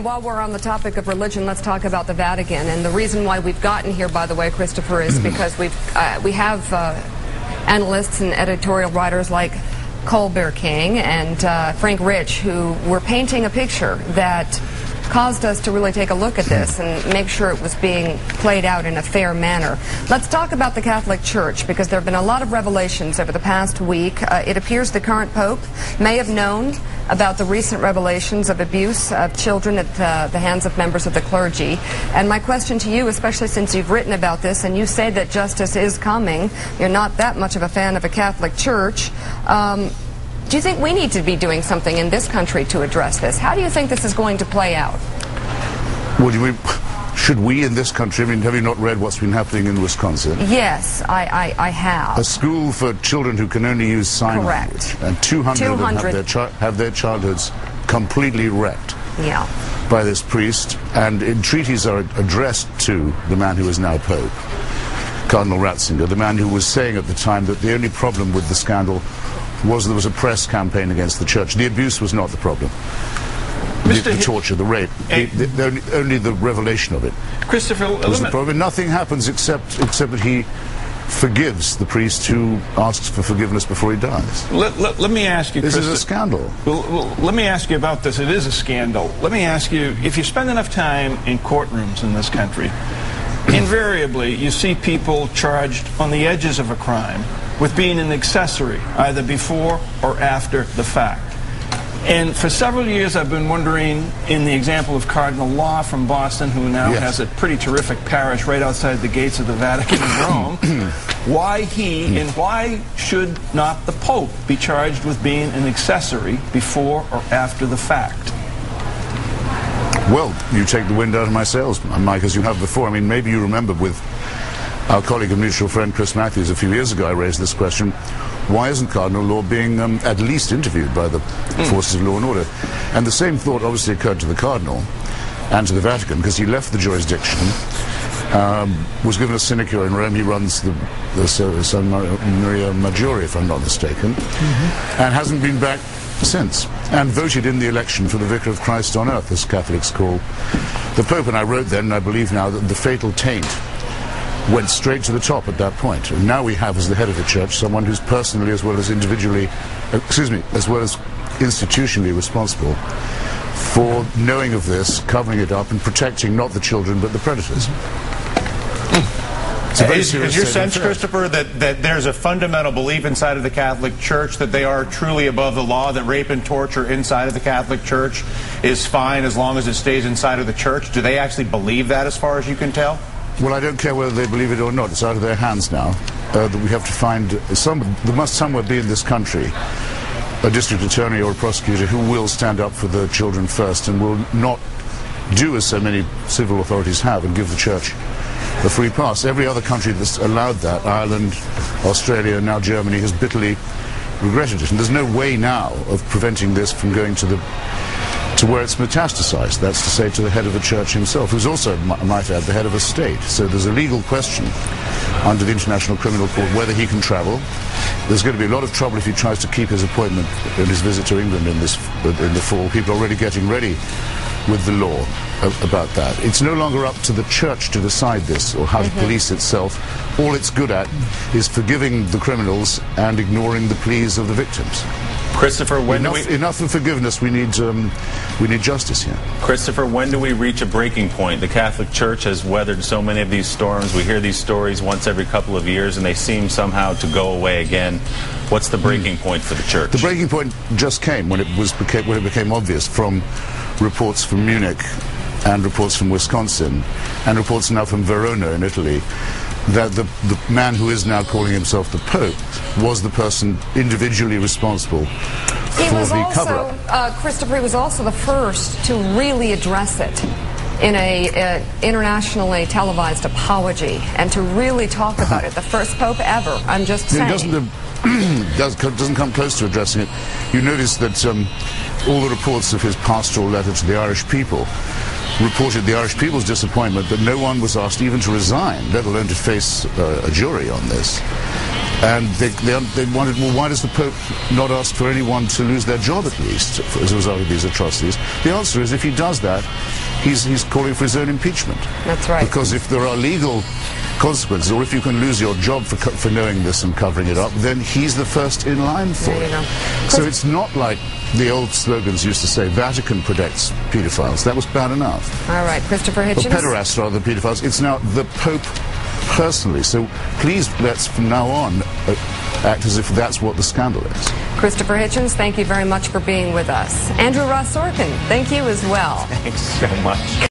While we're on the topic of religion, let's talk about the Vatican. And the reason why we've gotten here, by the way, Christopher, is because we have analysts and editorial writers like Colbert King and Frank Rich, who were painting a picture that caused us to really take a look at this and make sure it was being played out in a fair manner. Let's talk about the Catholic Church, because there have been a lot of revelations over the past week. It appears the current Pope may have known about the recent revelations of abuse of children at the hands of members of the clergy. And my question to you, especially since you've written about this and you say that justice is coming, you're not that much of a fan of a Catholic Church, do you think we need to be doing something in this country to address this? How do you think this is going to play out? Well, should we in this country, I mean, have you not read what's been happening in Wisconsin? Yes, I have. A school for children who can only use sign language. And 200 of them have their childhoods completely wrecked by this priest. And entreaties are addressed to the man who is now Pope, Cardinal Ratzinger, the man who was saying at the time that the only problem with the scandal was there was a press campaign against the church. The abuse was not the problem. The torture, the rape, only the revelation of it. Christopher, was the problem. Nothing happens except that he forgives the priest who asks for forgiveness before he dies. Let me ask you, this is a scandal. Well, let me ask you about this. It is a scandal. Let me ask you, if you spend enough time in courtrooms in this country, invariably you see people charged on the edges of a crime with being an accessory, either before or after the fact. And for several years I've been wondering, in the example of Cardinal Law from Boston, who now has a pretty terrific parish right outside the gates of the Vatican in Rome, why he and why should not the Pope be charged with being an accessory before or after the fact? Well, you take the wind out of my sails, Mike, as you have before. I mean, maybe you remember with our colleague and mutual friend Chris Matthews a few years ago, I raised this question: why isn't Cardinal Law being at least interviewed by the forces of law and order? And the same thought obviously occurred to the Cardinal and to the Vatican, because he left the jurisdiction, was given a sinecure in Rome. He runs the San Maria Maggiore, if I'm not mistaken, and hasn't been back since, and voted in the election for the Vicar of Christ on Earth, as Catholics call the Pope. And I wrote then, and I believe now, that the fatal taint went straight to the top at that point. And now we have, as the head of the church, someone who's personally as well as individually, as well as institutionally responsible for knowing of this, covering it up, and protecting not the children but the predators. Is your sense, Christopher, that there's a fundamental belief inside of the Catholic Church that they are truly above the law, that rape and torture inside of the Catholic Church is fine as long as it stays inside of the church? Do they actually believe that, as far as you can tell? Well, I don't care whether they believe it or not. It's out of their hands now. That we have to find there must somewhere be in this country a district attorney or a prosecutor who will stand up for the children first and will not do as so many civil authorities have and give the church a free pass. Every other country that's allowed that, Ireland, Australia, now Germany, has bitterly regretted it. And there's no way now of preventing this from going to where it's metastasized. That's to say, to the head of the church himself, who's also, I might add, the head of a state. So there's a legal question under the International Criminal Court whether he can travel. There's going to be a lot of trouble if he tries to keep his appointment and his visit to England in the fall. People are already getting ready with the law about that. It's no longer up to the church to decide this or how to police itself. All it's good at is forgiving the criminals and ignoring the pleas of the victims. Christopher, enough of forgiveness. We need justice here. Christopher, when do we reach a breaking point? The Catholic Church has weathered so many of these storms. We hear these stories once every couple of years, and they seem somehow to go away again. What's the breaking point for the Church? The breaking point just came when it became obvious from reports from Munich and reports from Wisconsin and reports now from Verona in Italy that the man who is now calling himself the Pope was the person individually responsible for the cover-up. Christopher, he was also the first to really address it in a internationally televised apology and to really talk about it. The first Pope ever, I'm just saying. It doesn't come close to addressing it. You notice that all the reports of his pastoral letter to the Irish people reported the Irish people's disappointment that no one was asked even to resign, let alone to face a jury on this. And they wanted, well, why does the Pope not ask for anyone to lose their job at least as a result of these atrocities? The answer is, if he does that, he's calling for his own impeachment. That's right. Because if there are legal consequences, or if you can lose your job for knowing this and covering it up, then he's the first in line for it. So it's not like the old slogans used to say, Vatican protects pedophiles. That was bad enough. All right, Christopher Hitchens. But pederasts are the pedophiles. It's now the Pope personally. So please, let's from now on act as if that's what the scandal is. Christopher Hitchens, thank you very much for being with us. Andrew Ross Sorkin, thank you as well. Thanks so much.